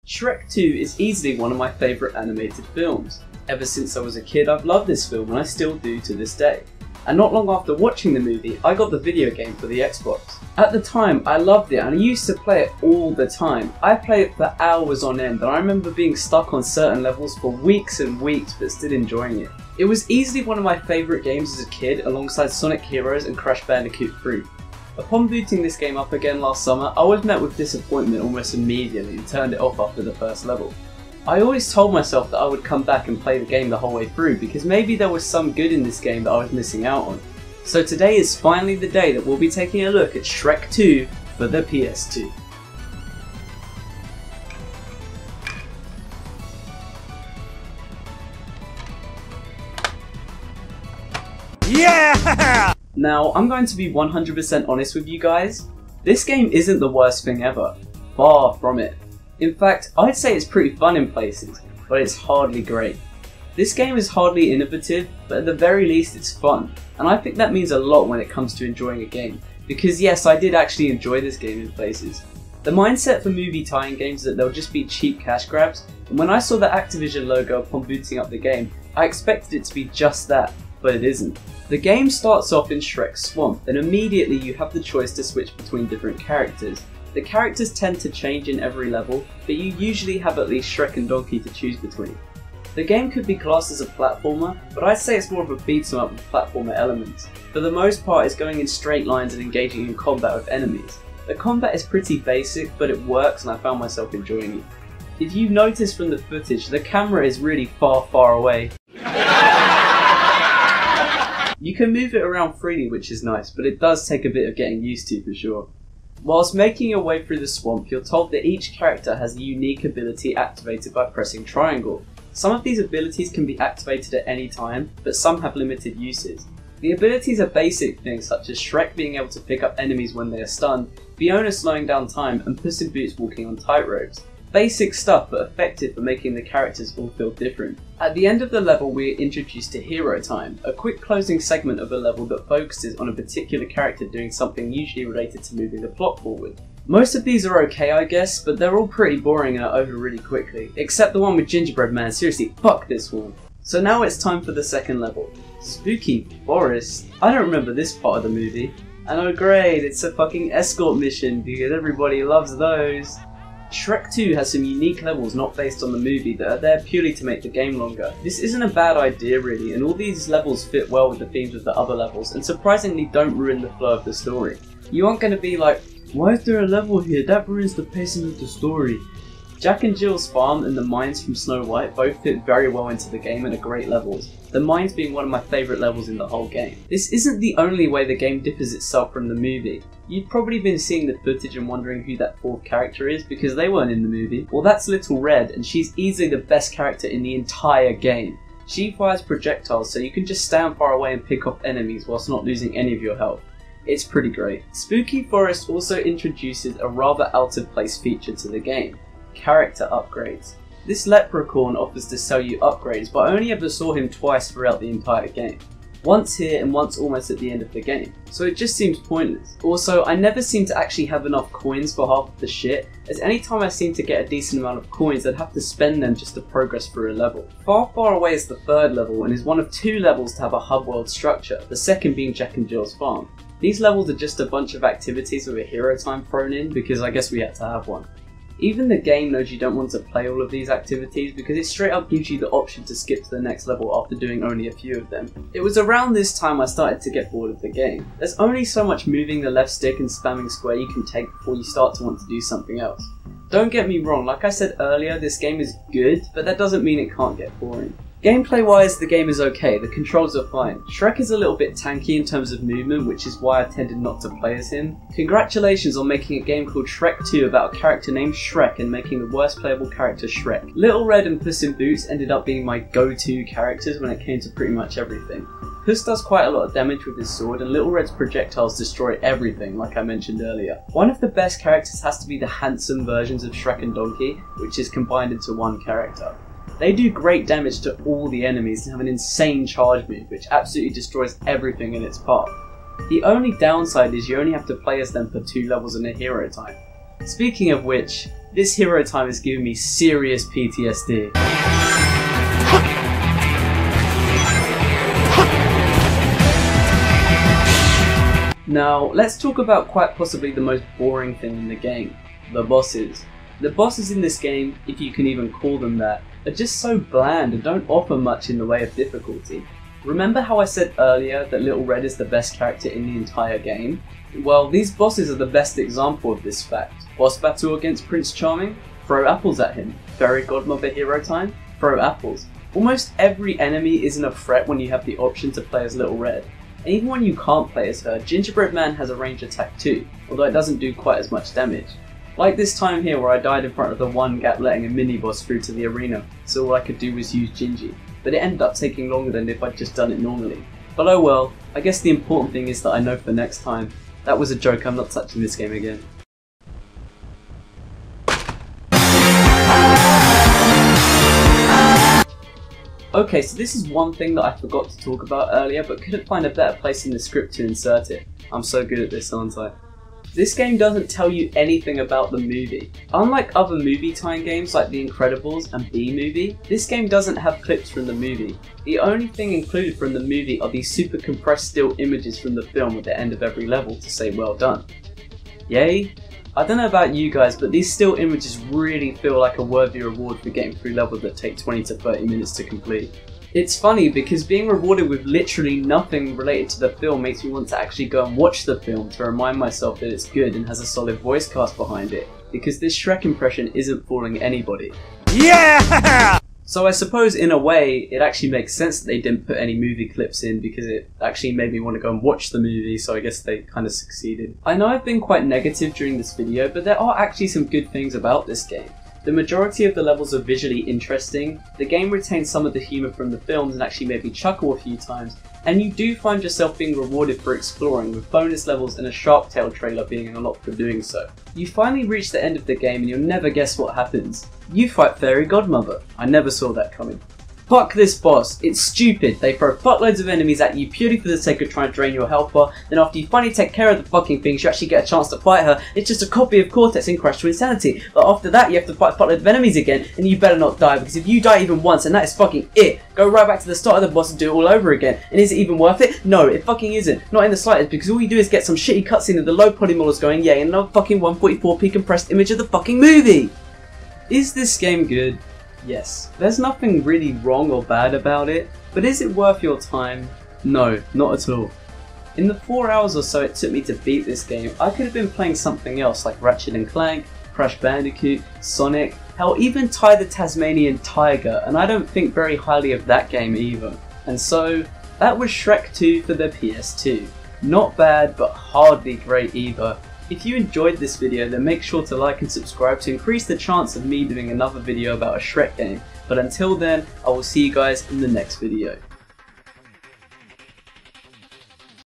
Shrek 2 is easily one of my favourite animated films. Ever since I was a kid, I've loved this film and I still do to this day. And not long after watching the movie, I got the video game for the Xbox. At the time, I loved it and I used to play it all the time. I played it for hours on end and I remember being stuck on certain levels for weeks and weeks but still enjoying it. It was easily one of my favourite games as a kid alongside Sonic Heroes and Crash Bandicoot 3. Upon booting this game up again last summer, I was met with disappointment almost immediately and turned it off after the first level. I always told myself that I would come back and play the game the whole way through because maybe there was some good in this game that I was missing out on. So today is finally the day that we'll be taking a look at Shrek 2 for the PS2. Yeah! Now, I'm going to be 100% honest with you guys. This game isn't the worst thing ever. Far from it. In fact, I'd say it's pretty fun in places, but it's hardly great. This game is hardly innovative, but at the very least it's fun, and I think that means a lot when it comes to enjoying a game, because yes, I did actually enjoy this game in places. The mindset for movie tie-in games is that they'll just be cheap cash grabs, and when I saw the Activision logo upon booting up the game, I expected it to be just that, but it isn't. The game starts off in Shrek's swamp, and immediately you have the choice to switch between different characters. The characters tend to change in every level, but you usually have at least Shrek and Donkey to choose between. The game could be classed as a platformer, but I'd say it's more of a beat 'em up with platformer elements. For the most part, it's going in straight lines and engaging in combat with enemies. The combat is pretty basic, but it works and I found myself enjoying it. If you notice from the footage, the camera is really far away. You can move it around freely, which is nice, but it does take a bit of getting used to for sure. Whilst making your way through the swamp, you're told that each character has a unique ability activated by pressing triangle. Some of these abilities can be activated at any time, but some have limited uses. The abilities are basic things such as Shrek being able to pick up enemies when they are stunned, Fiona slowing down time, and Puss in Boots walking on tightropes. Basic stuff, but effective for making the characters all feel different. At the end of the level, we are introduced to Hero Time, a quick closing segment of a level that focuses on a particular character doing something usually related to moving the plot forward. Most of these are okay, I guess, but they're all pretty boring and are over really quickly, except the one with Gingerbread Man. Seriously, fuck this one. So now it's time for the second level. Spooky Forest. I don't remember this part of the movie. And oh great, it's a fucking escort mission because everybody loves those. Shrek 2 has some unique levels not based on the movie that are there purely to make the game longer. This isn't a bad idea really, and all these levels fit well with the themes of the other levels and surprisingly don't ruin the flow of the story. You aren't going to be like, why is there a level here? That ruins the pacing of the story. Jack and Jill's farm and the mines from Snow White both fit very well into the game and are great levels, the mines being one of my favourite levels in the whole game. This isn't the only way the game differs itself from the movie. You've probably been seeing the footage and wondering who that fourth character is because they weren't in the movie. Well, that's Little Red, and she's easily the best character in the entire game. She fires projectiles so you can just stand far away and pick off enemies whilst not losing any of your health. It's pretty great. Spooky Forest also introduces a rather out of place feature to the game. Character upgrades. This leprechaun offers to sell you upgrades, but I only ever saw him twice throughout the entire game. Once here and once almost at the end of the game, so it just seems pointless. Also, I never seem to actually have enough coins for half of the shit, as any time I seem to get a decent amount of coins I'd have to spend them just to progress through a level. Far away is the third level and is one of two levels to have a hub world structure, the second being Jack and Jill's farm. These levels are just a bunch of activities with a hero time thrown in because I guess we had to have one. Even the game knows you don't want to play all of these activities because it straight up gives you the option to skip to the next level after doing only a few of them. It was around this time I started to get bored of the game. There's only so much moving the left stick and spamming square you can take before you start to want to do something else. Don't get me wrong, like I said earlier, this game is good, but that doesn't mean it can't get boring. Gameplay wise, the game is okay, the controls are fine. Shrek is a little bit tanky in terms of movement, which is why I tended not to play as him. Congratulations on making a game called Shrek 2 about a character named Shrek and making the worst playable character Shrek. Little Red and Puss in Boots ended up being my go-to characters when it came to pretty much everything. Puss does quite a lot of damage with his sword and Little Red's projectiles destroy everything, like I mentioned earlier. One of the best characters has to be the handsome versions of Shrek and Donkey, which is combined into one character. They do great damage to all the enemies and have an insane charge move which absolutely destroys everything in its path. The only downside is you only have to play as them for 2 levels in a hero time. Speaking of which, This hero time is giving me serious PTSD. Now, let's talk about quite possibly the most boring thing in the game, the bosses. The bosses in this game, if you can even call them that, are just so bland and don't offer much in the way of difficulty. Remember how I said earlier that Little Red is the best character in the entire game? Well, these bosses are the best example of this fact. Boss battle against Prince Charming? Throw apples at him. Fairy Godmother hero time? Throw apples. Almost every enemy isn't a threat when you have the option to play as Little Red. And even when you can't play as her, Gingerbread Man has a range attack too, although it doesn't do quite as much damage. Like this time here where I died in front of the one gap letting a mini-boss through to the arena, so all I could do was use Gingy, but it ended up taking longer than if I'd just done it normally. But oh well, I guess the important thing is that I know for next time. That was a joke, I'm not touching this game again. Okay, so this is one thing that I forgot to talk about earlier, but couldn't find a better place in the script to insert it. I'm so good at this, aren't I? This game doesn't tell you anything about the movie. Unlike other movie tie-in games like The Incredibles and B-Movie, this game doesn't have clips from the movie. The only thing included from the movie are these super compressed still images from the film at the end of every level to say well done. Yay? I don't know about you guys, but these still images really feel like a worthy reward for getting through levels that take 20 to 30 minutes to complete. It's funny because being rewarded with literally nothing related to the film makes me want to actually go and watch the film to remind myself that it's good and has a solid voice cast behind it, because this Shrek impression isn't fooling anybody. Yeah! So I suppose in a way it actually makes sense that they didn't put any movie clips in, because it actually made me want to go and watch the movie, so I guess they kind of succeeded. I know I've been quite negative during this video, but there are actually some good things about this game. The majority of the levels are visually interesting, the game retains some of the humour from the films and actually made me chuckle a few times, and you do find yourself being rewarded for exploring, with bonus levels and a Shark Tale trailer being unlocked for doing so. You finally reach the end of the game and you'll never guess what happens. You fight Fairy Godmother. I never saw that coming. Fuck this boss, it's stupid. They throw fuckloads of enemies at you purely for the sake of trying to drain your health bar, then after you finally take care of the fucking things you actually get a chance to fight her, it's just a copy of Cortex in Crash to Insanity. But after that you have to fight fuckloads of enemies again, and you better not die, because if you die even once and that is fucking it, go right back to the start of the boss and do it all over again. And is it even worth it? No, it fucking isn't. Not in the slightest, because all you do is get some shitty cutscene of the low poly models going yay and another fucking 144p compressed image of the fucking movie. Is this game good? Yes. There's nothing really wrong or bad about it, but is it worth your time? No, not at all. In the 4 hours or so it took me to beat this game, I could have been playing something else like Ratchet & Clank, Crash Bandicoot, Sonic, hell even Ty the Tasmanian Tiger, and I don't think very highly of that game either. And so, that was Shrek 2 for the PS2. Not bad, but hardly great either. If you enjoyed this video, then make sure to like and subscribe to increase the chance of me doing another video about a Shrek game. But until then, I will see you guys in the next video.